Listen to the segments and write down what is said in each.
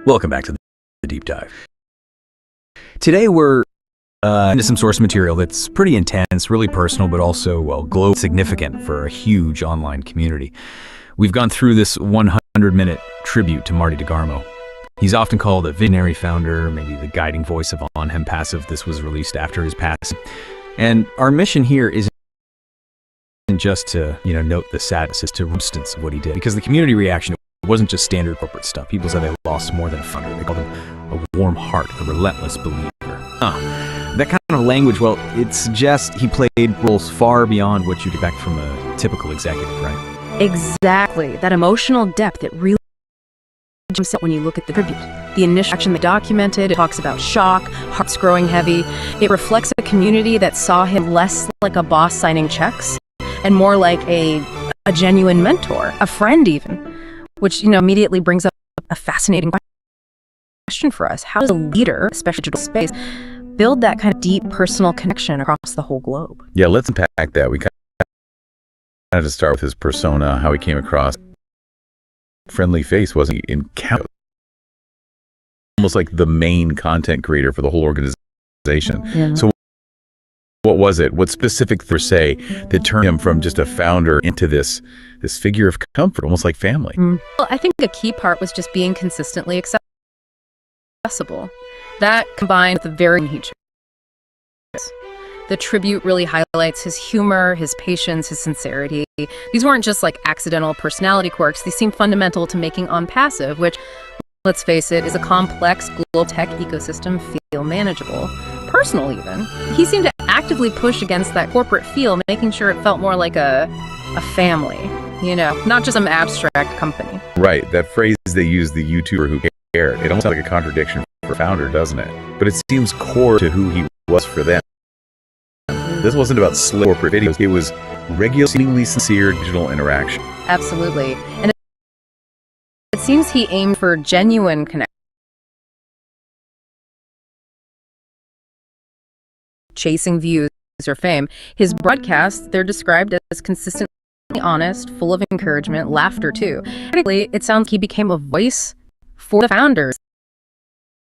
Welcome back to the Deep Dive. Today we're into some source material that's pretty intense, really personal, but also, globally significant for a huge online community. We've gone through this 100-minute tribute to Marty DeGarmo. He's often called a visionary founder, maybe the guiding voice of ONPASSIVE. This was released after his passing. And our mission here isn't just to, note the sadness, it's to substance of what he did. Because the community reaction wasn't just standard corporate stuff. People said they lost more than a founder. They called him a warm heart, a relentless believer. That kind of language, it suggests he played roles far beyond what you'd expect from a typical executive, right? Exactly. That emotional depth, it really jumps out when you look at the tribute. The initial action they documented, it talks about shock, hearts growing heavy. It reflects a community that saw him less like a boss signing checks and more like a genuine mentor, a friend even, which, immediately brings up a fascinating question for us. How does a leader, especially digital space, build that kind of deep personal connection across the whole globe? Yeah, let's unpack that. We kind of to start with his persona, how he came across. Friendly face, wasn't he? In almost like the main content creator for the whole organization. Yeah. So what was it? What specific per se that turned him from just a founder into this figure of comfort, almost like family? Well, I think a key part was just being consistently accessible. That combined with the very he chose. The tribute really highlights his humor, his patience, his sincerity. These weren't just like accidental personality quirks. They seem fundamental to making ONPASSIVE, which, let's face it, is a complex global tech ecosystem, feel manageable, personal even. He seemed to actively push against that corporate feel, making sure it felt more like a family, not just some abstract company. Right, that phrase they use, the YouTuber who cared. It almost sounds like a contradiction for founder, doesn't it? But it seems core to who he was for them. This wasn't about slick corporate videos. It was regular, seemingly sincere digital interaction. Absolutely. And it seems he aimed for genuine connection. Chasing views or fame. His broadcasts, they're described as consistently honest, full of encouragement, laughter too. Critically, it sounds like he became a voice for the founders,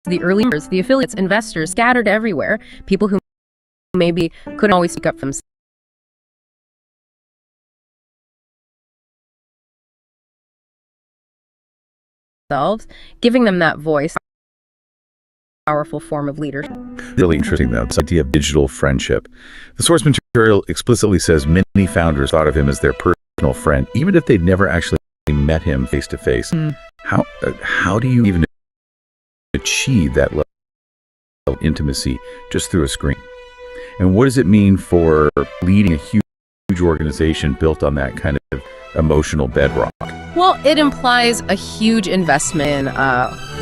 the early members, the affiliates, investors scattered everywhere, people who maybe couldn't always speak up for themselves, giving them that voice, powerful form of leadership. Really interesting, though, this idea of digital friendship. The source material explicitly says many founders thought of him as their personal friend, even if they'd never actually met him face to face. How do you even achieve that level of intimacy just through a screen? And what does it mean for leading a huge organization built on that kind of emotional bedrock? Well, it implies a huge investment in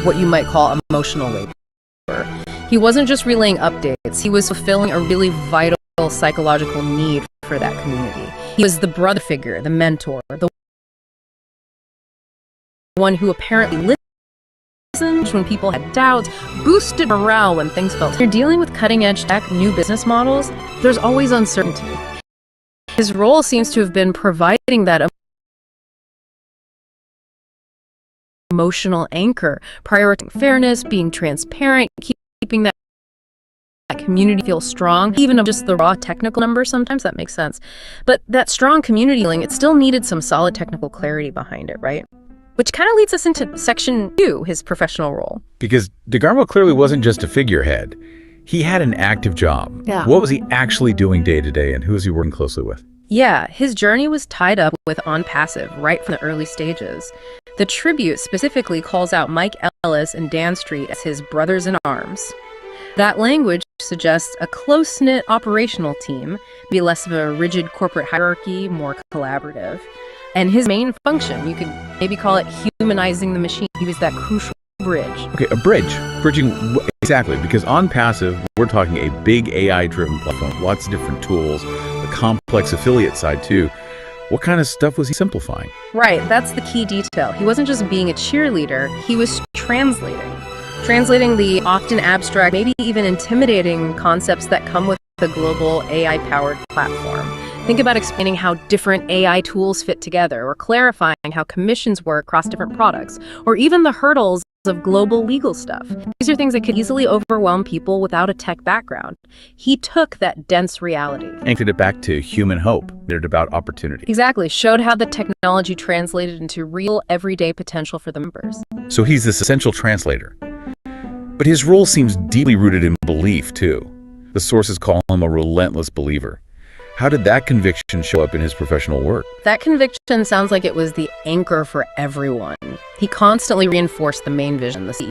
what you might call emotional labor. He wasn't just relaying updates, he was fulfilling a really vital psychological need for that community. He was the brother figure, the mentor, the one who apparently listened when people had doubts, boosted morale when things felt. When you're dealing with cutting-edge tech, new business models, there's always uncertainty. His role seems to have been providing that emotional anchor, prioritizing fairness, being transparent, keeping that community feel strong, even of just the raw technical numbers. Sometimes that makes sense. But that strong community feeling, it still needed some solid technical clarity behind it, right? Which kind of leads us into section 2, his professional role. Because DeGarmo clearly wasn't just a figurehead. He had an active job. Yeah. What was he actually doing day to day, and who was he working closely with? Yeah, his journey was tied up with ONPASSIVE right from the early stages. The tribute specifically calls out Mike Ellis and Dan Street as his brothers in arms. That language suggests a close-knit operational team, be less of a rigid corporate hierarchy, more collaborative. And his main function, you could maybe call it humanizing the machine. He was that crucial bridge. Okay, a bridge. Bridging, exactly, because ONPASSIVE, we're talking a big AI-driven platform, lots of different tools, a complex affiliate side too. What kind of stuff was he simplifying? Right, that's the key detail. He wasn't just being a cheerleader, he was translating the often abstract, maybe even intimidating concepts that come with the global AI-powered platform. Think about explaining how different AI tools fit together, or clarifying how commissions work across different products, or even the hurdles of global legal stuff. These are things that could easily overwhelm people without a tech background. He took that dense reality, Anchored it back to human hope. They're about opportunity. exactly, showed how the technology translated into real everyday potential for the members. So he's this essential translator. But his role seems deeply rooted in belief, too. The sources call him a relentless believer. How did that conviction show up in his professional work? That conviction sounds like it was the anchor for everyone. He constantly reinforced the main vision, the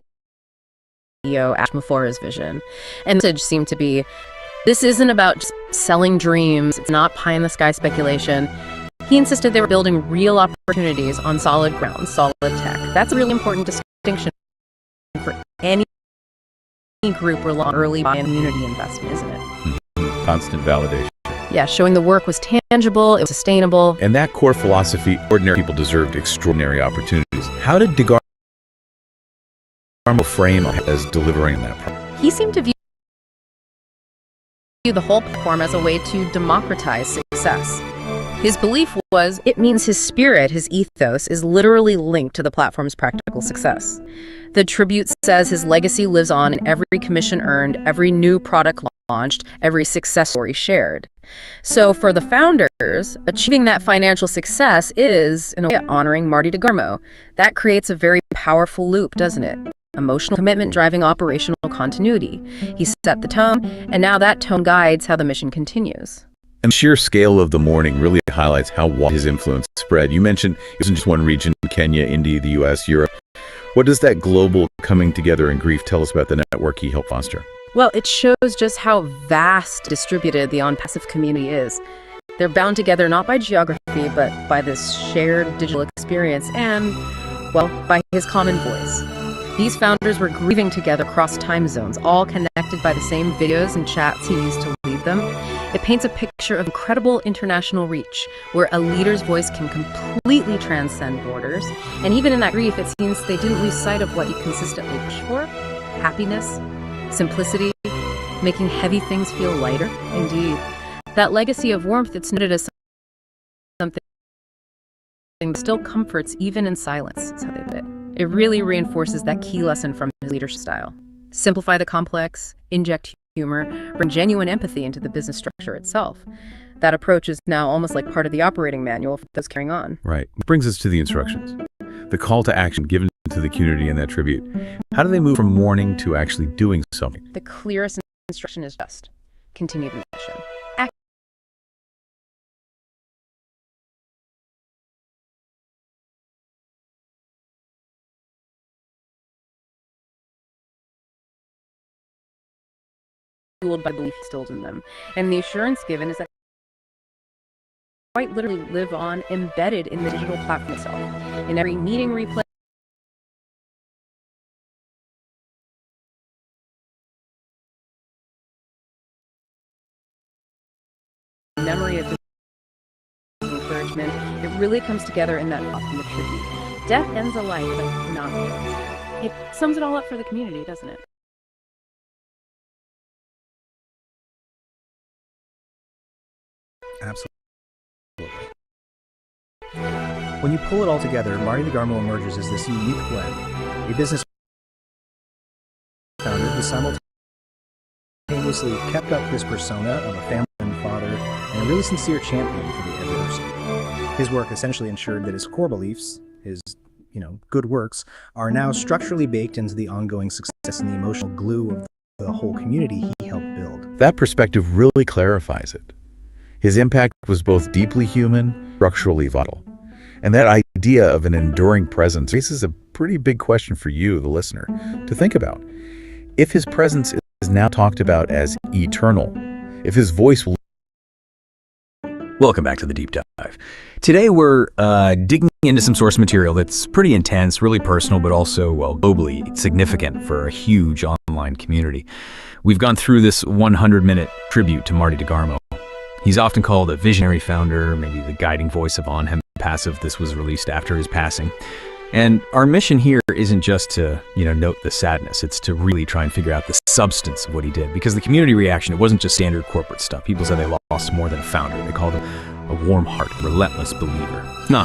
CEO, Mufareh's vision. And the message seemed to be, this isn't about just selling dreams, it's not pie-in-the-sky speculation. He insisted they were building real opportunities on solid ground, solid tech. That's a really important distinction for any group or early buy-in community investment, isn't it? Constant validation. Yeah, showing the work was tangible, it was sustainable. And that core philosophy, ordinary people deserved extraordinary opportunities. How did DeGarmo frame as delivering that promise? He seemed to view the whole platform as a way to democratize success. His belief was, it means his spirit, his ethos, is literally linked to the platform's practical success. The tribute says his legacy lives on in every commission earned, every new product launched, every success story shared. So for the founders, achieving that financial success is, in a way, honoring Marty DeGarmo. That creates a very powerful loop, doesn't it? Emotional commitment driving operational continuity. He set the tone, and now that tone guides how the mission continues. And the sheer scale of the morning really highlights how wide his influence spread. You mentioned it wasn't just one region, Kenya, India, the US, Europe. What does that global coming together in grief tell us about the network he helped foster? Well, it shows just how vast distributed the ONPASSIVE community is. They're bound together not by geography, but by this shared digital experience and, well, by his common voice. These founders were grieving together across time zones, all connected by the same videos and chats he used to lead them. It paints a picture of incredible international reach, where a leader's voice can completely transcend borders. And even in that grief, it seems they didn't lose sight of what he consistently pushed for: happiness, simplicity, making heavy things feel lighter. Indeed, that legacy of warmth, it's noted as something that still comforts even in silence, is how they put it. It really reinforces that key lesson from his leadership style. Simplify the complex, inject humor, bring genuine empathy into the business structure itself. That approach is now almost like part of the operating manual for those carrying on. Right. Brings us to the instructions. The call to action given to the community in that tribute. How do they move from mourning to actually doing something? The clearest instruction is just continue the mission. Act. Fueled by belief instilled in them. And the assurance given is that quite literally live on, embedded in the digital platform itself. In every meeting replay, memory of this encouragement, it really comes together in that ultimate tribute. Death ends a life, but not yours. It sums it all up for the community, doesn't it? Absolutely. When you pull it all together, Marty DeGarmo emerges as this unique blend. A business founder who simultaneously kept up this persona of a family and father and a really sincere champion for the adversity. His work essentially ensured that his core beliefs, his good works, are now structurally baked into the ongoing success and the emotional glue of the whole community he helped build. That perspective really clarifies it. His impact was both deeply human, structurally vital. And that idea of an enduring presence raises a pretty big question for you, the listener, to think about. If his presence is now talked about as eternal, if his voice will... Welcome back to the Deep Dive. Today we're digging into some source material that's pretty intense, really personal, but also, well, globally significant for a huge online community. We've gone through this 100-minute tribute to Marty DeGarmo. He's often called a visionary founder, maybe the guiding voice of ONPASSIVE. This was released after his passing. And our mission here isn't just to, note the sadness. It's to really try and figure out the substance of what he did. Because the community reaction, it wasn't just standard corporate stuff. People said they lost more than a founder. They called him a warm heart, relentless believer. No,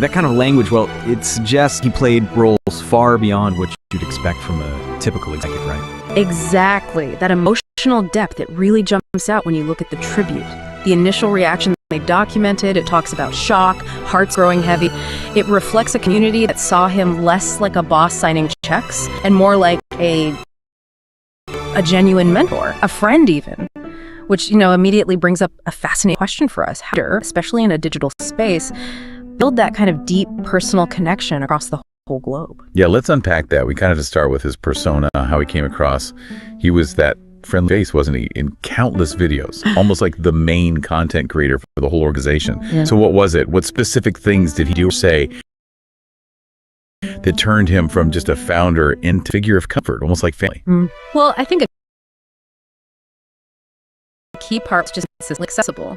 That kind of language, well, it suggests he played roles far beyond what you'd expect from a typical executive, right? Exactly. That emotional depth, it really jumps out when you look at the tribute. The initial reaction they documented, it talks about shock, hearts growing heavy. It reflects a community that saw him less like a boss signing checks and more like a genuine mentor, a friend even. Which, immediately brings up a fascinating question for us. How, especially in a digital space, build that kind of deep personal connection across the whole globe? Yeah, let's unpack that. We kind of just start with his persona, how he came across. He was that friendly face, wasn't he, in countless videos, almost like the main content creator for the whole organization. Yeah. So what was it? What specific things did he do or say that turned him from just a founder into a figure of comfort, almost like family? Well, I think a key part is just consistently accessible.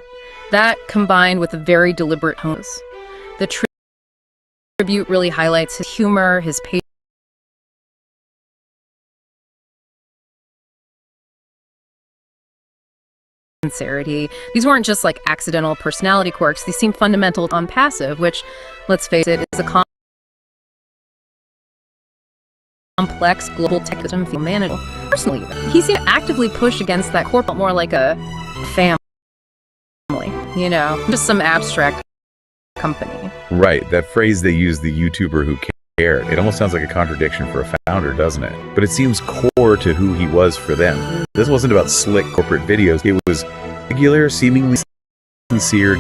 That combined with a very deliberate tone. The tribute really highlights his humor, his patience, sincerity. These weren't just like accidental personality quirks. These seem fundamental to ONPASSIVE, which, let's face it, is a complex global tech system feel manageable. Personally, he seemed to actively push against that corporate more like a family, just some abstract company. Right. That phrase they use, the YouTuber who cared, it almost sounds like a contradiction for a founder, doesn't it? But it seems core to who he was for them. This wasn't about slick corporate videos. It was regular, seemingly sincere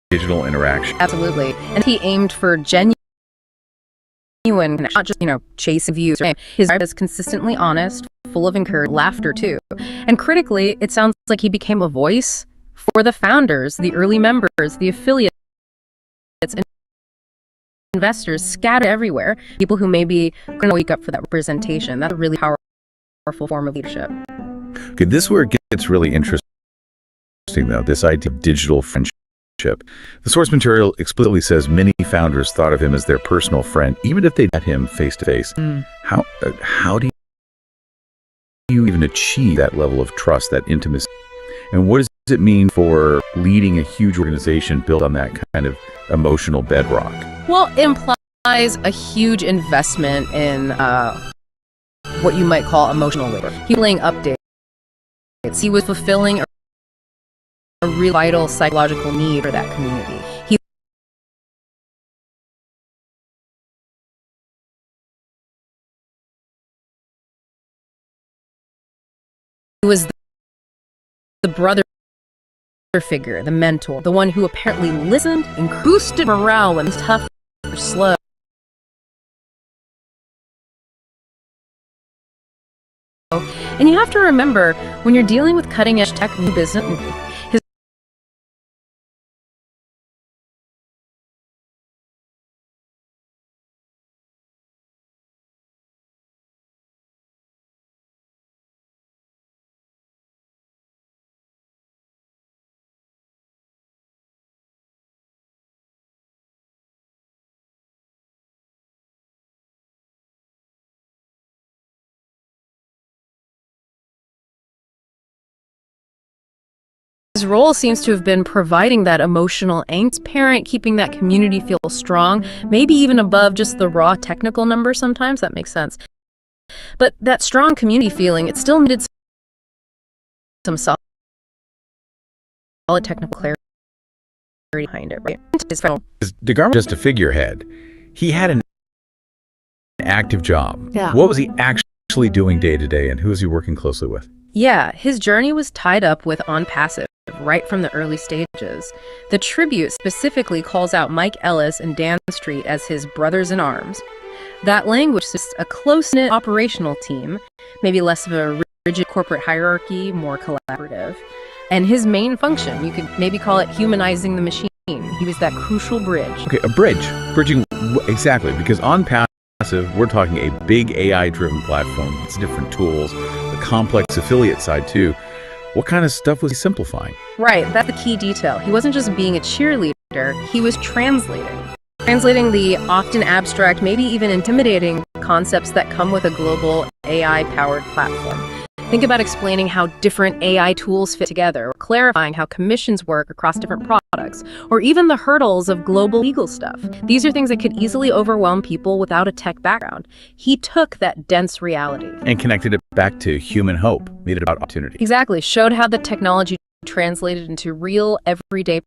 digital interaction. Absolutely. And he aimed for genuine, not just, chasing views. His vibe is consistently honest, full of encouragement, laughter too. And critically, it sounds like he became a voice for the founders, the early members, the affiliates, and investors scattered everywhere. People who maybe couldn't wake up for that representation. That's a really powerful form of leadership. Okay, this is where it gets really interesting, though, this idea of digital friendship. The source material explicitly says many founders thought of him as their personal friend, even if they met him face to face. How do you even achieve that level of trust, that intimacy? And what does it mean for leading a huge organization built on that kind of emotional bedrock? Well, it implies a huge investment in what you might call emotional labor. Healing updates. He was fulfilling a really vital psychological need for that community. He was the brother figure, the mentor, the one who apparently listened and boosted morale when it was tough or slow. And you have to remember, when you're dealing with cutting-edge tech new business, his role seems to have been providing that emotional angst parent, keeping that community feel strong, maybe even above just the raw technical numbers sometimes. That makes sense. But that strong community feeling, it still needed some solid technical clarity behind it, right? DeGarmo just a figurehead. He had an active job. Yeah. What was he actually doing day to day, and who was he working closely with? Yeah, his journey was tied up with ONPASSIVE right from the early stages. The tribute specifically calls out Mike Ellis and Dan Street as his brothers in arms. That language is a close-knit operational team, maybe less of a rigid corporate hierarchy, more collaborative. And his main function, you could maybe call it humanizing the machine. He was that crucial bridge. Okay, a bridge. Bridging, exactly, because ONPASSIVE, we're talking a big AI-driven platform. It's different tools, a complex affiliate side too. What kind of stuff was he simplifying? Right, that's the key detail. He wasn't just being a cheerleader, he was translating the often abstract, maybe even intimidating concepts that come with a global AI-powered platform. Think about explaining how different AI tools fit together, or clarifying how commissions work across different products, or even the hurdles of global legal stuff. These are things that could easily overwhelm people without a tech background. He took that dense reality And connected it back to human hope, made it about opportunity. exactly, showed how the technology translated into real, everyday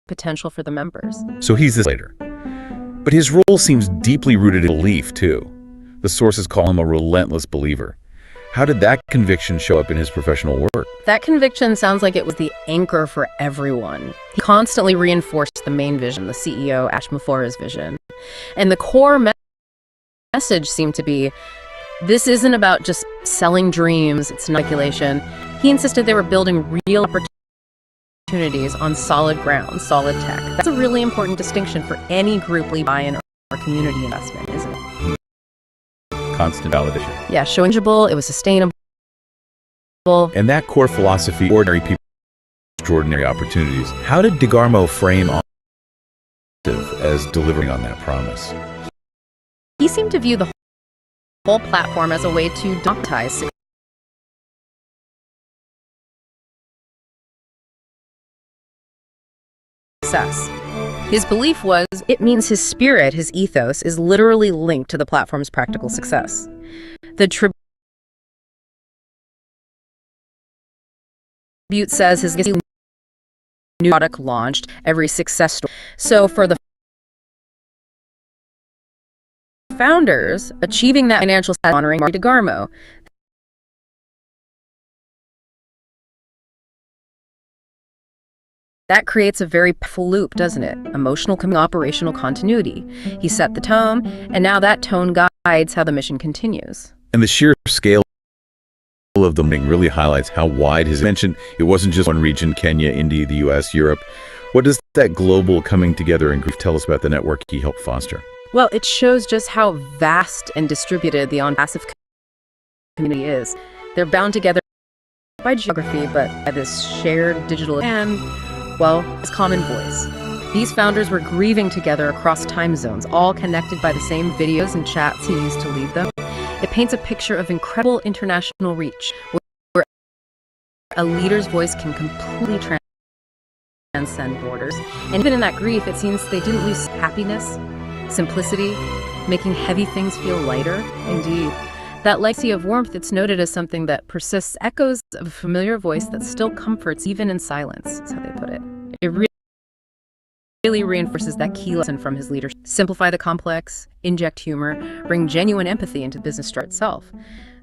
potential for the members. So he's this later. But his role seems deeply rooted in belief, too. The sources call him a relentless believer. How did that conviction show up in his professional work? That conviction sounds like it was the anchor for everyone. He constantly reinforced the main vision, the CEO, Mufareh's vision. And the core message seemed to be, this isn't about just selling dreams, it's not speculation. He insisted they were building real opportunities on solid ground, solid tech. That's a really important distinction for any group buy-in or community investment, isn't it? Constant validation. Yeah, showing it was sustainable. And that core philosophy, ordinary people, extraordinary opportunities. How did DeGarmo frame ONPASSIVE as delivering on that promise? He seemed to view the whole platform as a way to democratize success. His belief was, it means his spirit, his ethos, is literally linked to the platform's practical success. The tribute says his new product launched, every success story. So for the founders, achieving that financial status, honoring Marty DeGarmo, that creates a very powerful loop, doesn't it? Emotional, operational continuity. He set the tone, and now that tone guides how the mission continues. And the sheer scale of the meeting really highlights how wide his mention. It wasn't just one region, Kenya, India, the US, Europe. What does that global coming together and grief tell us about the network he helped foster? Well, it shows just how vast and distributed the ONPASSIVE community is. They're bound together by geography, but by this shared digital and, well, this common voice. These founders were grieving together across time zones, all connected by the same videos and chats he used to lead them. It paints a picture of incredible international reach, where a leader's voice can completely transcend borders. And even in that grief, it seems they didn't lose happiness, simplicity, making heavy things feel lighter. Indeed, that legacy of warmth that's noted as something that persists, echoes of a familiar voice that still comforts even in silence, that's how they put it. It really reinforces that key lesson from his leadership. Simplify the complex, inject humor, bring genuine empathy into the business itself.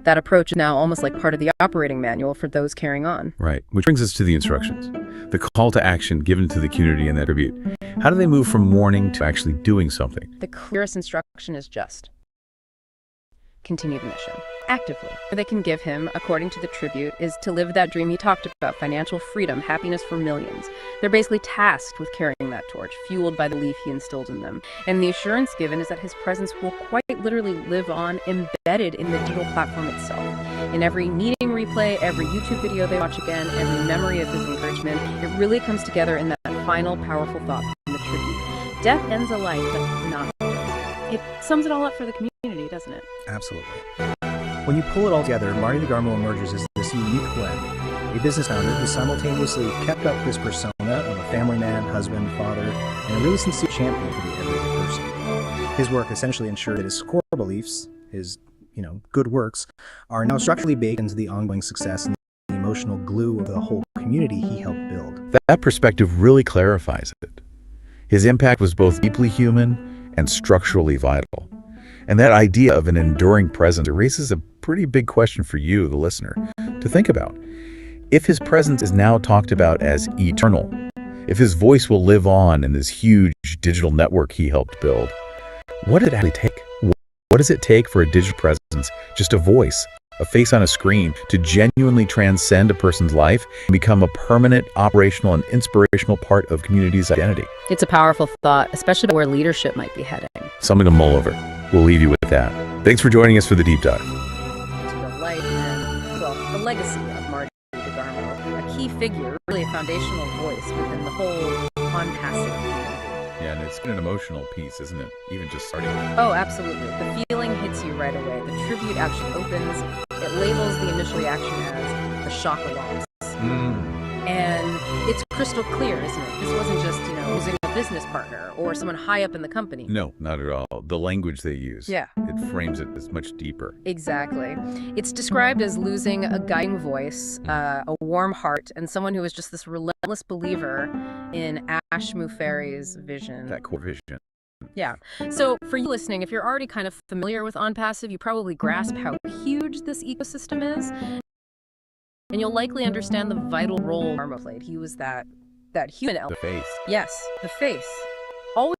That approach is now almost like part of the operating manual for those carrying on. Right, which brings us to the instructions. The call to action given to the community in that tribute. How do they move from mourning to actually doing something? The clearest instruction is just continue the mission actively. What they can give him, according to the tribute, is to live that dream he talked about, financial freedom, happiness for millions. They're basically tasked with carrying that torch, fueled by the belief he instilled in them. And the assurance given is that his presence will quite literally live on, embedded in the digital platform itself. In every meeting replay, every YouTube video they watch again, every memory of his encouragement, it really comes together in that final powerful thought from the tribute. Death ends a life, but not. It sums it all up for the community, doesn't it? Absolutely. When you pull it all together, Marty DeGarmo emerges as this unique blend, a business founder who simultaneously kept up his persona of a family man, husband, father, and a really sincere champion for the everyday person. His work essentially ensured that his core beliefs, his good works, are now structurally baked into the ongoing success and the emotional glue of the whole community he helped build. That perspective really clarifies it. His impact was both deeply human and structurally vital. And that idea of an enduring presence raises a pretty big question for you, the listener, to think about. If his presence is now talked about as eternal, if his voice will live on in this huge digital network he helped build, what did it actually take? What does it take for a digital presence, just a voice, a face on a screen, to genuinely transcend a person's life and become a permanent, operational, and inspirational part of community's identity? It's a powerful thought, especially about where leadership might be heading. Something to mull over. We'll leave you with that. Thanks for joining us for the deep dive. Into the life and, well, the legacy of Marty DeGarmo, a key figure, really a foundational voice within the whole ONPASSIVE community. Yeah, and it's an emotional piece, isn't it? Even just starting. Oh, absolutely. The feeling hits you right away. The tribute actually opens. It labels the initial reaction as the shock of loss. And it's crystal clear, isn't it? This wasn't just, losing a business partner or someone high up in the company. No, not at all. The language they use. Yeah. It frames it as much deeper. Exactly. It's described as losing a guiding voice, a warm heart, and someone who was just this relentless believer in Ash Mufareh's vision. That core vision. Yeah. So for you listening, if you're already kind of familiar with ONPASSIVE, you probably grasp how huge this ecosystem is. And you'll likely understand the vital role DeGarmo played. He was that human element. The face. Yes, the face. Always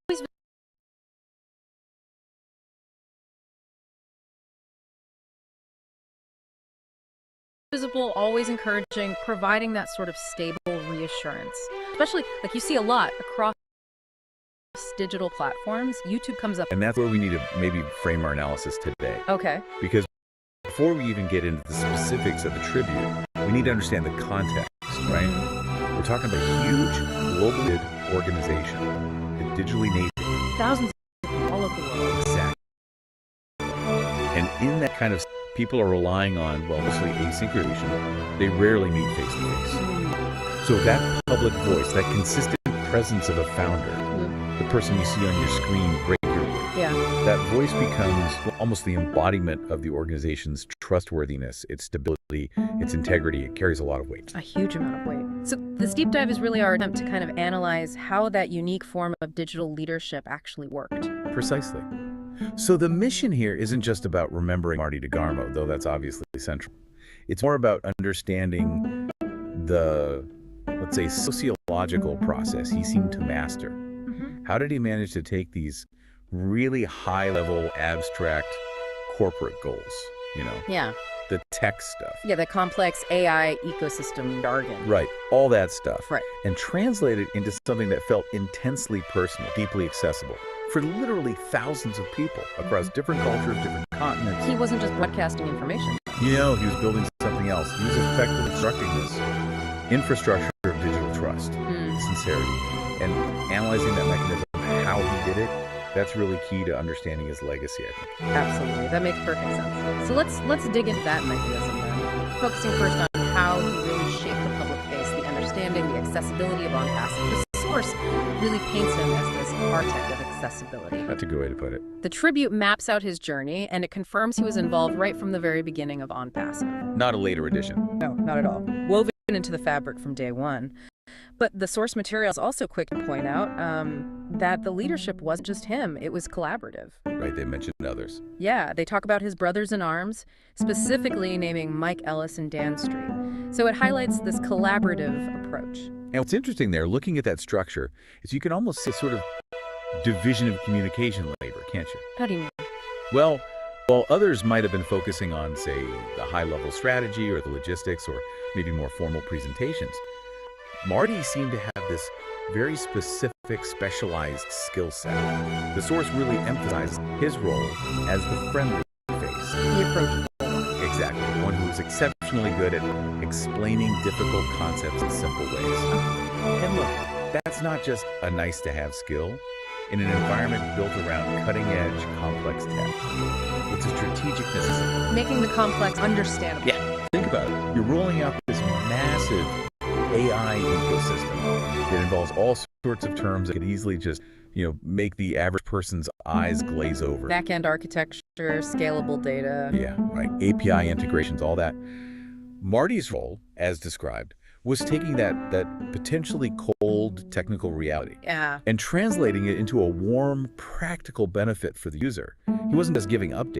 visible, always encouraging, providing that sort of stable reassurance. Especially, like you see a lot across digital platforms. YouTube comes up. And that's where we need to maybe frame our analysis today. Okay. Because before we even get into the specifics of the tribute, we need to understand the context, right? We're talking about a huge global organization, a digitally native. Thousands of people all over the world. Exactly. And in that kind of, people are relying on, well, mostly asynchronization. They rarely meet face to face. So that public voice, that consistent presence of a founder, the person you see on your screen regularly, that voice becomes almost the embodiment of the organization's trustworthiness, its stability, its integrity. It carries a lot of weight. A huge amount of weight. So this deep dive is really our attempt to kind of analyze how that unique form of digital leadership actually worked. Precisely. So the mission here isn't just about remembering Marty DeGarmo, though that's obviously central. It's more about understanding the, let's say, sociological process he seemed to master. How did he manage to take these really high-level, abstract corporate goals, Yeah. the tech stuff. Yeah, the complex AI ecosystem jargon. Right, all that stuff. Right. And translate it into something that felt intensely personal, deeply accessible for literally thousands of people across different cultures, different continents. He wasn't just broadcasting information. He was building something else. He was effectively constructing this infrastructure of digital trust, sincerity, and analyzing that mechanism, how he did it. That's really key to understanding his legacy, I think. Absolutely. That makes perfect sense. So let's dig into that mechanism then. Focusing first on how he really shaped the public face, the understanding, the accessibility of ONPASSIVE. The source really paints him as this architect of accessibility. That's a good way to put it. The tribute maps out his journey, and it confirms he was involved right from the very beginning of ONPASSIVE. Not a later addition. No, not at all. Woven into the fabric from day one. But the source material is also quick to point out that the leadership wasn't just him, it was collaborative. Right, they mentioned others. Yeah, they talk about his brothers in arms, specifically naming Mike Ellis and Dan Street. So it highlights this collaborative approach. And what's interesting there, looking at that structure, is you can almost see sort of division of communication labor, can't you? How do you mean? Well, while others might have been focusing on, say, the high-level strategy or the logistics or maybe more formal presentations, Marty seemed to have this very specific, specialized skill set. The source really emphasizes his role as the friendly face. The approach. Exactly, one who is exceptionally good at explaining difficult concepts in simple ways. And look, that's not just a nice-to-have skill. In an environment built around cutting-edge, complex tech, it's a strategic necessity. Making the complex understandable. Yeah, think about it. You're rolling out this massive AI ecosystem that involves all sorts of terms that could easily just, make the average person's eyes glaze over. Back-end architecture, scalable data. Yeah, right. API integrations, all that. Marty's role, as described, was taking that potentially cold technical reality and translating it into a warm, practical benefit for the user. He wasn't just giving updates.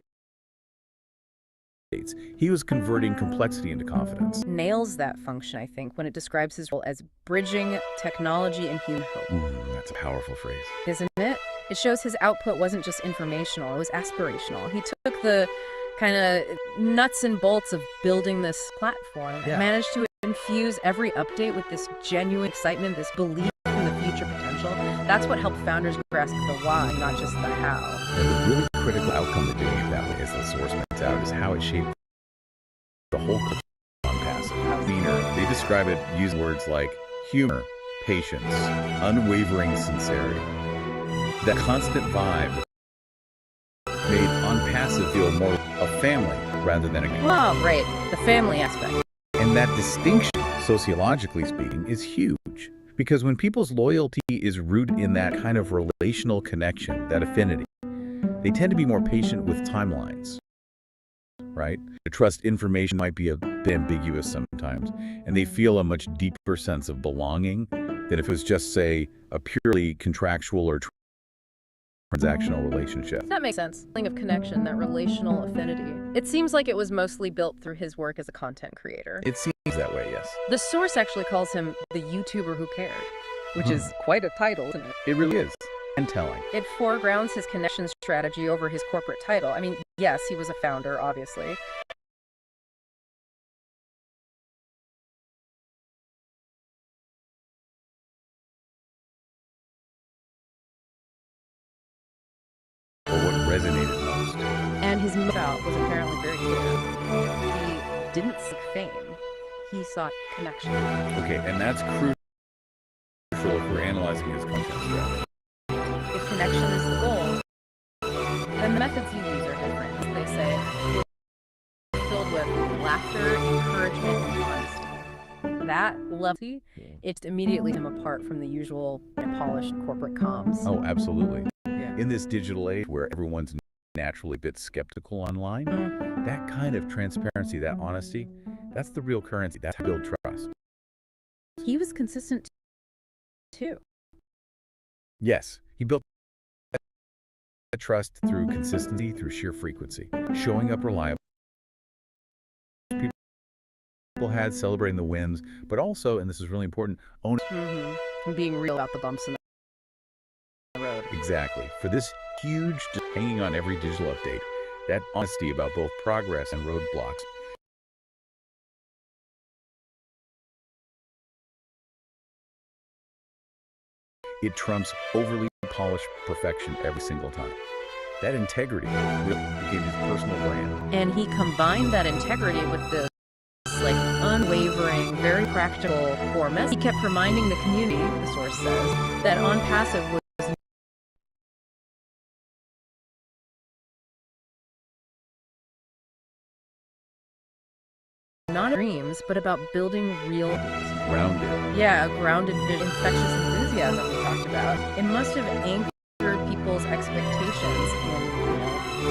He was converting complexity into confidence. Nails that function, I think, when it describes his role as bridging technology and human hope. That's a powerful phrase. Isn't it? It shows his output wasn't just informational, it was aspirational. He took the kind of nuts and bolts of building this platform and managed to infuse every update with this genuine excitement, this belief in the future potential. That's what helped founders grasp the why, not just the how. And the really critical outcome of doing it that way, as the source points out, is how it shaped the whole culture of ONPASSIVE. They describe it using words like humor, patience, unwavering sincerity. That constant vibe made ONPASSIVE feel more a family rather than a game. Oh, right. The family aspect. And that distinction, sociologically speaking, is huge. Because when people's loyalty is rooted in that kind of relational connection, that affinity, they tend to be more patient with timelines, right? To trust information might be a bit ambiguous sometimes, and they feel a much deeper sense of belonging than if it was just, say, a purely contractual or transactional relationship. That makes sense. Feeling of connection, that relational affinity. It seems like it was mostly built through his work as a content creator. It seems that way, yes. The source actually calls him the YouTuber who cared, which is quite a title, isn't it? It really is. And telling. It foregrounds his connection strategy over his corporate title. I mean, yes, he was a founder, obviously. Or what resonated most. And his motive was apparently very clear. He didn't seek fame. He sought connection. Okay, and that's crucial if we're analyzing his content strategy. If connection is the goal, then the methods you use are different. They say we're filled with laughter, encouragement, and honesty. That level, it immediately him apart from the usual polished corporate comms. Oh, absolutely. Yeah. In this digital age where everyone's naturally a bit skeptical online, that kind of transparency, that honesty, that's the real currency. That's how to build trust. He was consistent too. Yes, he built that trust through consistency, through sheer frequency, showing up reliably. People had celebrating the wins, but also, and this is really important, own Being real about the bumps in the road. exactly. For this huge, just hanging on every digital update, that honesty about both progress and roadblocks. It trumps overly polished perfection every single time. That integrity really became his personal brand. And he combined that integrity with this like unwavering, very practical core message. He kept reminding the community, the source says, that ONPASSIVE was not dreams, but about building real Grounded. Yeah, a grounded vision, infectious enthusiasm we talked about. It must have anchored people's expectations in,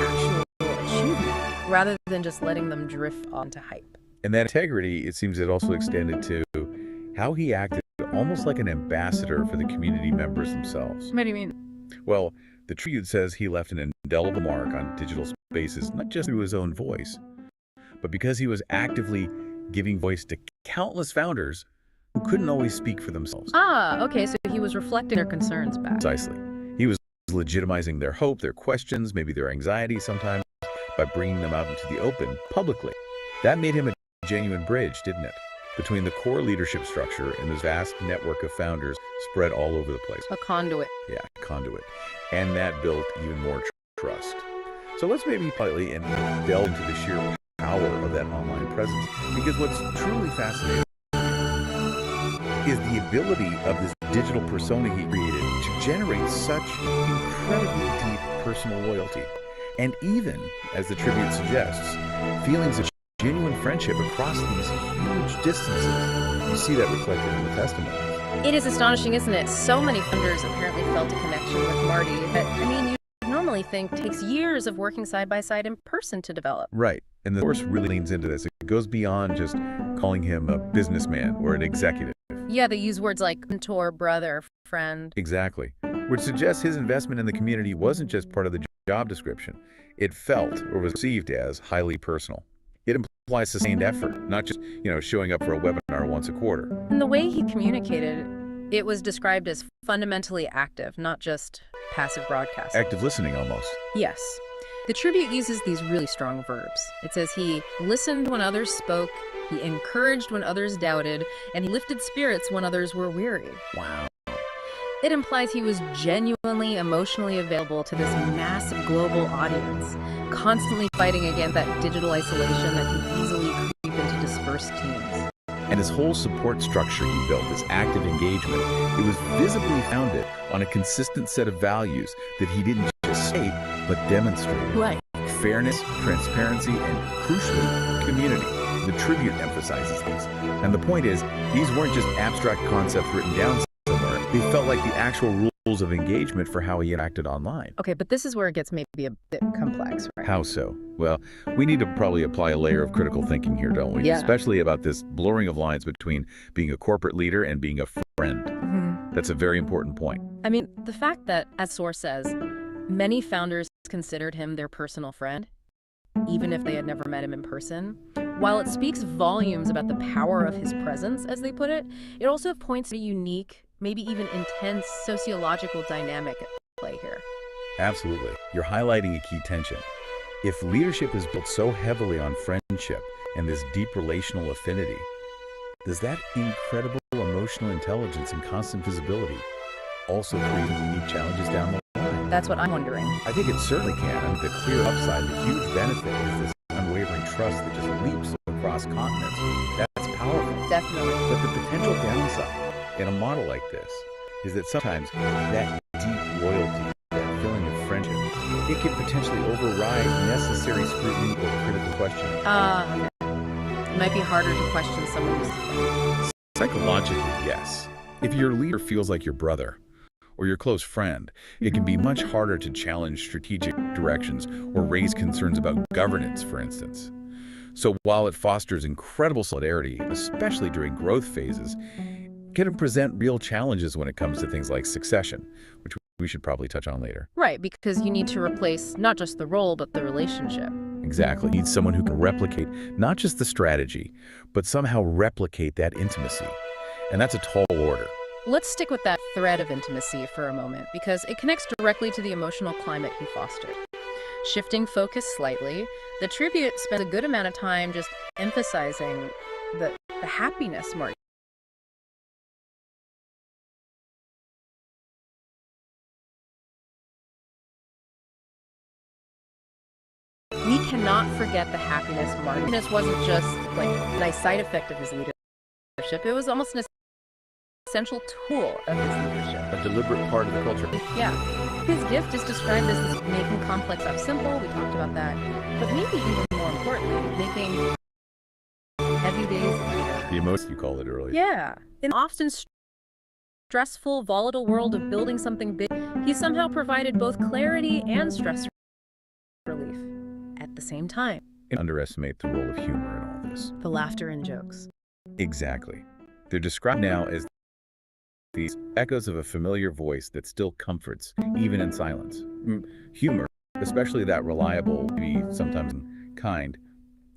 actual achievement, rather than just letting them drift onto hype. And that integrity, it seems, it also extended to how he acted almost like an ambassador for the community members themselves. What do you mean? Well, the tribute says he left an indelible mark on digital spaces, not just through his own voice, but because he was actively giving voice to countless founders who couldn't always speak for themselves. Ah, okay, so he was reflecting their concerns back. Precisely. He was legitimizing their hope, their questions, maybe their anxiety sometimes, by bringing them out into the open publicly. That made him a genuine bridge, didn't it? Between the core leadership structure and this vast network of founders spread all over the place. A conduit. Yeah, conduit. And that built even more trust. So let's maybe politely and delve into the sheer power of that online presence. Because what's truly fascinating is the ability of this digital persona he created to generate such incredibly deep personal loyalty. And even, as the tribute suggests, feelings of genuine friendship across these huge distances. You see that reflected in the testimonies. It is astonishing, isn't it? So many funders apparently felt a connection with Marty that, you normally think takes years of working side by side in person to develop. Right. And the source really leans into this. It goes beyond just calling him a businessman or an executive. Yeah, they use words like mentor, brother, friend. Exactly. Which suggests his investment in the community wasn't just part of the job description. It felt, or was perceived as, highly personal. It implies sustained effort, not just, showing up for a webinar once a quarter. And the way he communicated, it was described as fundamentally active, not just passive broadcasting. Active listening, almost. Yes. The tribute uses these really strong verbs. It says he listened when others spoke, he encouraged when others doubted, and he lifted spirits when others were weary. Wow. It implies he was genuinely emotionally available to this massive global audience, constantly fighting against that digital isolation that can easily creep into dispersed teams. And this whole support structure he built, this active engagement, it was visibly founded on a consistent set of values that he didn't just say, but demonstrated. Right. Fairness, transparency, and crucially, community. The tribute emphasizes these. And the point is, these weren't just abstract concepts written down somewhere. They felt like the actual rules of engagement for how he interacted online. Okay, but this is where it gets maybe a bit complex, right? How so? Well, we need to probably apply a layer of critical thinking here, don't we? Yeah. Especially about this blurring of lines between being a corporate leader and being a friend. That's a very important point. I mean, the fact that, as source says, many founders considered him their personal friend, even if they had never met him in person, while it speaks volumes about the power of his presence, as they put it, it also points to a unique, maybe even intense sociological dynamic at play here. Absolutely. You're highlighting a key tension. If leadership is built so heavily on friendship and this deep relational affinity, does that incredible emotional intelligence and constant visibility also create unique challenges down the line? That's what I'm wondering. I think it certainly can. I mean, the clear upside, the huge benefit is this unwavering trust that just leaps across continents. That's powerful. Definitely. But the potential downside in a model like this is that sometimes that deep loyalty, that feeling of friendship, it can potentially override necessary scrutiny or critical questioning. Okay. It might be harder to question someone who's... Psychologically, yes. If your leader feels like your brother or your close friend, it can be much harder to challenge strategic directions or raise concerns about governance, for instance. So while it fosters incredible solidarity, especially during growth phases, it can present real challenges when it comes to things like succession, which we should probably touch on later. Right, because you need to replace not just the role, but the relationship. Exactly. You need someone who can replicate not just the strategy, but somehow replicate that intimacy. And that's a tall order. Let's stick with that thread of intimacy for a moment, because it connects directly to the emotional climate he fostered. Shifting focus slightly, the tribute spends a good amount of time just emphasizing the happiness Marty. We cannot forget the happiness Marty. Happiness wasn't just like a nice side effect of his leadership. It was almost an essential tool of his leadership. A deliberate part of the culture. Yeah. His gift is described as making complex stuff simple. We talked about that. But maybe even more importantly, making heavy days lighter. The emotion you called it earlier. Yeah. In the often stressful, volatile world of building something big, he somehow provided both clarity and stress relief at the same time. And underestimate the role of humor in all this. The laughter and jokes. Exactly. They're described now as these echoes of a familiar voice that still comforts, even in silence. Humor, especially that reliable, maybe sometimes kind,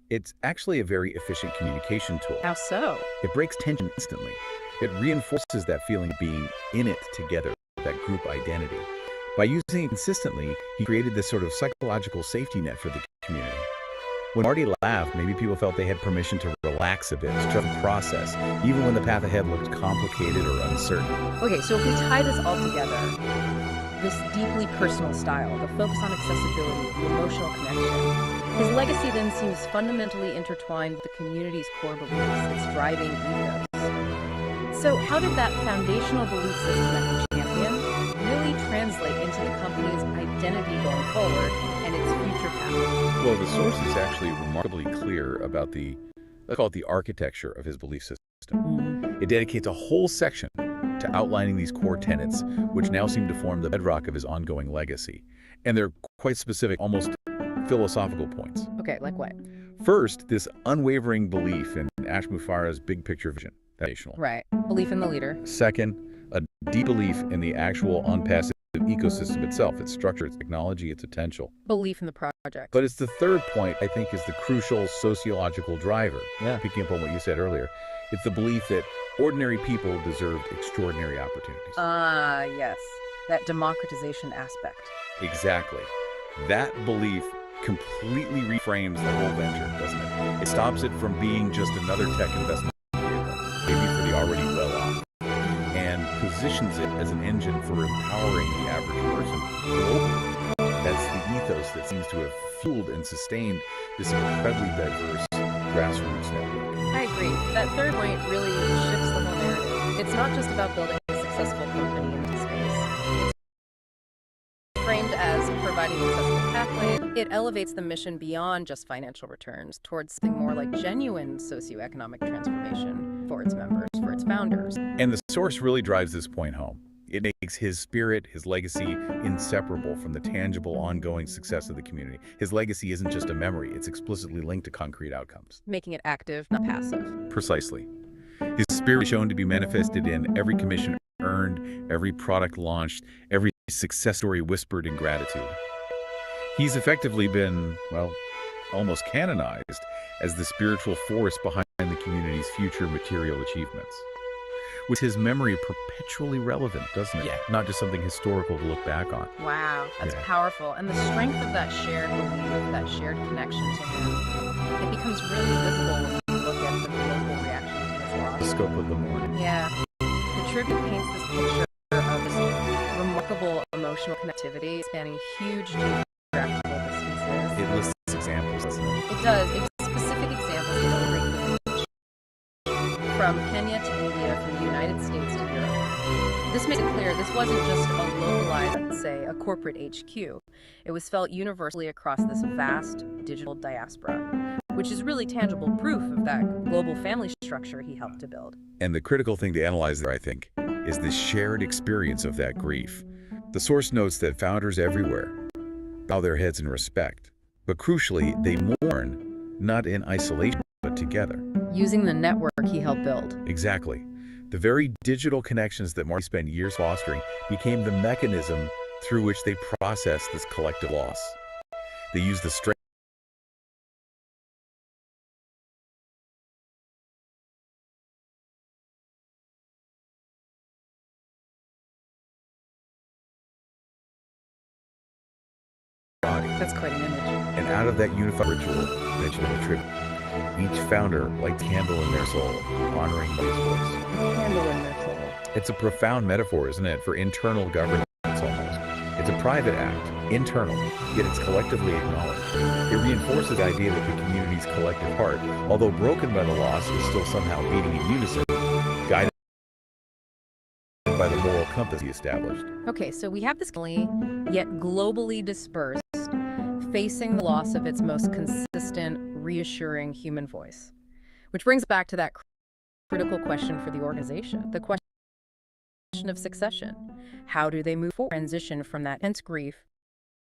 it's actually a very efficient communication tool. How so? It breaks tension instantly. It reinforces that feeling of being in it together, that group identity. By using it consistently, he created this sort of psychological safety net for the community. When Marty laughed, maybe people felt they had permission to relax a bit, to trust the process, even when the path ahead looked complicated or uncertain. Okay, so if we tie this all together, this deeply personal style, the focus on accessibility, the emotional connection, his legacy then seems fundamentally intertwined with the community's core beliefs, its driving ethos. So how did that foundational belief system that he championed really translate into the company's identity going forward and its future path? Well, the source is actually remarkably clear about let's call it the architecture of his belief system. It dedicates a whole section to outlining these core tenets, which now seem to form the bedrock of his ongoing legacy. And they're quite specific, almost philosophical points. Okay, like what? First, this unwavering belief in Mufareh's big picture vision. That's foundational. Right. Belief in the leader. Second, a deep belief in the actual ONPASSIVE ecosystem itself, its structure, its technology, its potential. Belief in the project. But it's the third point, I think, is the crucial sociological driver. Yeah. Picking up on what you said earlier, it's the belief that ordinary people deserved extraordinary opportunities. Yes. That democratization aspect. Exactly. That belief completely reframes the whole venture, doesn't it? It stops it from being just another tech investment vehicle, maybe for the already well-off, and positions it as an engine for empowering the average person globally. That's the ethos that seems to have fueled and sustained this incredibly diverse grassroots network. I agree. That third point really shifts the whole narrative. It's not just about building a successful company into space. It's framed as providing accessible pathways. It elevates the mission beyond just financial returns towards something more like genuine socioeconomic transformation for its members, for its founders. And the source really drives this point home. It makes his spirit, his legacy, inseparable from the tangible, ongoing success of the community. His legacy isn't just a memory, it's explicitly linked to concrete outcomes. Making it active, not passive. Precisely. His spirit is shown to be manifested in every commission earned, every product launched, every success story whispered in gratitude. He's effectively been, well, almost canonized as the spiritual force behind the community's future material achievements. With his memory perpetually relevant, doesn't it? Yeah. Not just something historical to look back on. Wow, that's Yeah. powerful. And the strength of that shared belief, that shared connection to him, it becomes really visible when you look at the global reaction to his The loss. scope of the mourning. Yeah. The tribute paints this picture of this remarkable emotional connectivity spanning huge geographical distances. It lists examples, doesn't it? It does. It gives specific examples to illustrate the reach. From Kenya to India, from the United States to Europe. This makes it clear this wasn't just a localized, let's say, a corporate HQ. It was felt universally across this vast digital diaspora, which is really tangible proof of that global family structure he helped to build. And the critical thing to analyze there, I think, is the shared experience of that grief. The source notes that founders everywhere bow their heads in respect, but crucially, they mourn, not in isolation, but together. Using the network he helped build. Exactly. The very digital connections that Marty spent years fostering became the mechanism through which they processed this collective loss. They used the strength body. That's quite an image. And out of that unified ritual, mentioned in the tribute, each founder lights a candle in their soul, honoring his voice. Candle in their soul. It's a profound metaphor, isn't it, for internal governance almost. It's a private act, internal, yet it's collectively acknowledged. It reinforces the idea that the community's collective heart, although broken by the loss, is still somehow beating in unison, guided by the moral compass he established. Okay, so we have this family, yet globally dispersed, facing the loss of its most consistent, reassuring human voice. Which brings back to that critical question for the organization, the question of succession. How do they move forward, transition from that intense grief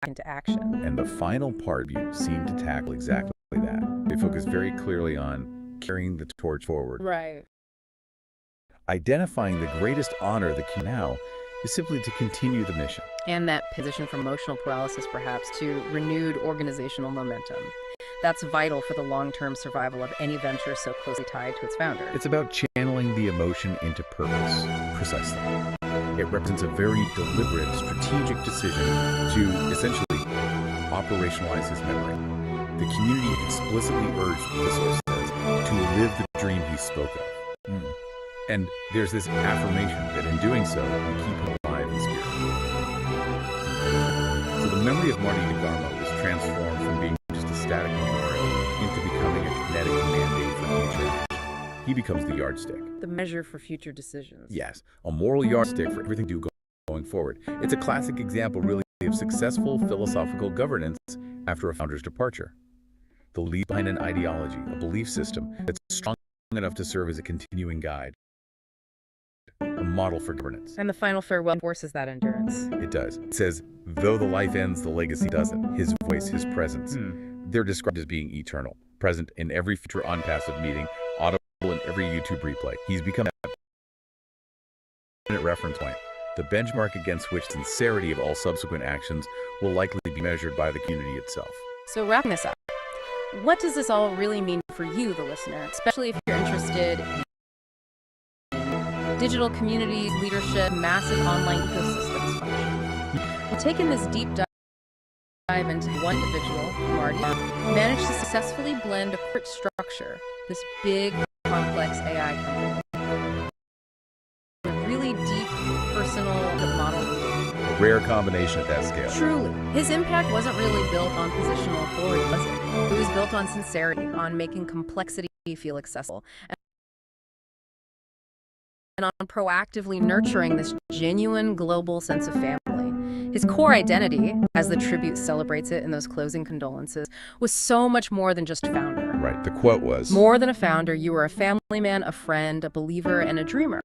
into action? And the final part you seem to tackle exactly that. They focus very clearly on carrying the torch forward. Right. Identifying the greatest honor that can now is simply to continue the mission. And that position from emotional paralysis, perhaps, to renewed organizational momentum. That's vital for the long-term survival of any venture so closely tied to its founder. It's about channeling the emotion into purpose, precisely. It represents a very deliberate, strategic decision to essentially operationalize his memory. The community explicitly urged, the source says, to live the dream he spoke of. And there's this affirmation that in doing so, we keep him alive in spirit. So the memory of Marty DeGarmo was transformed from being just a static memorial into becoming a kinetic mandate for future action. He becomes the yardstick. The measure for future decisions. Yes, a moral yardstick for everything to do going forward. It's a classic example, really, of successful philosophical governance after a founder's departure. The lead behind an ideology, a belief system that's strong enough to serve as a continuing guide, a model for governance. And the final farewell forces that endurance. It does. It says, though the life ends, the legacy doesn't. His voice, his presence. They're described as being eternal, present in every future ONPASSIVE meeting, audible in every YouTube replay. He's become a reference point, the benchmark against which sincerity of all subsequent actions will likely be measured by the community itself. So wrapping this up, what does this all really mean for you, the listener, especially if you're interested in digital community leadership, massive online ecosystems function? Well, taking this deep dive into one individual, Marty, managed to successfully blend a corporate structure, this big, complex AI company, with really deep, personal model. A rare combination at that scale. Truly. His impact wasn't really built on positional authority, was it? It was built on sincerity, on making complexity feel accessible, and on proactively nurturing this genuine global sense of family. His core identity, as the tribute celebrates it in those closing condolences, was so much more than just founder. Right. The quote was, More than a founder, you were a family man, a friend, a believer, and a dreamer.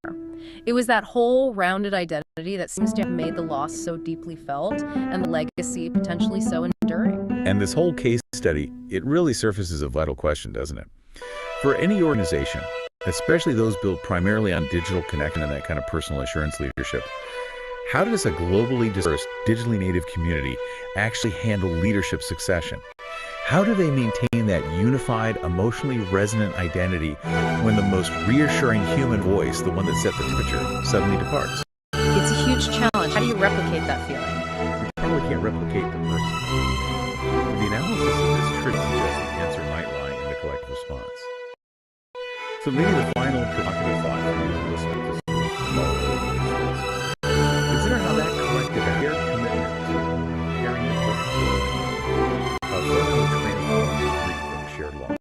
It was that whole rounded identity that seems to have made the loss so deeply felt and the legacy potentially so enduring. And this whole case study, it really surfaces a vital question, doesn't it? For any organization, especially those built primarily on digital connection and that kind of personal assurance leadership, how does a globally dispersed, digitally native community actually handle leadership succession? How do they maintain that unified, emotionally resonant identity when the most reassuring human voice, the one that set the temperature, suddenly departs? It's a huge challenge. How do you replicate that feeling? You probably can't replicate the person. The analysis of this trip suggests the answer might lie in the collective response. So maybe the final provocative thought for you to listen to this consider how that collective shared commitment to carrying the shared loss.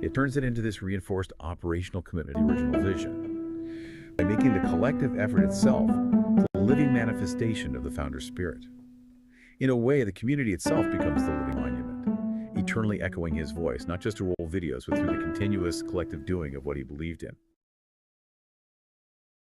It turns it into this reinforced operational commitment to the original vision, by making the collective effort itself the living manifestation of the founder's spirit. In a way, the community itself becomes the living monument, eternally echoing his voice, not just to roll videos, but through the continuous collective doing of what he believed in.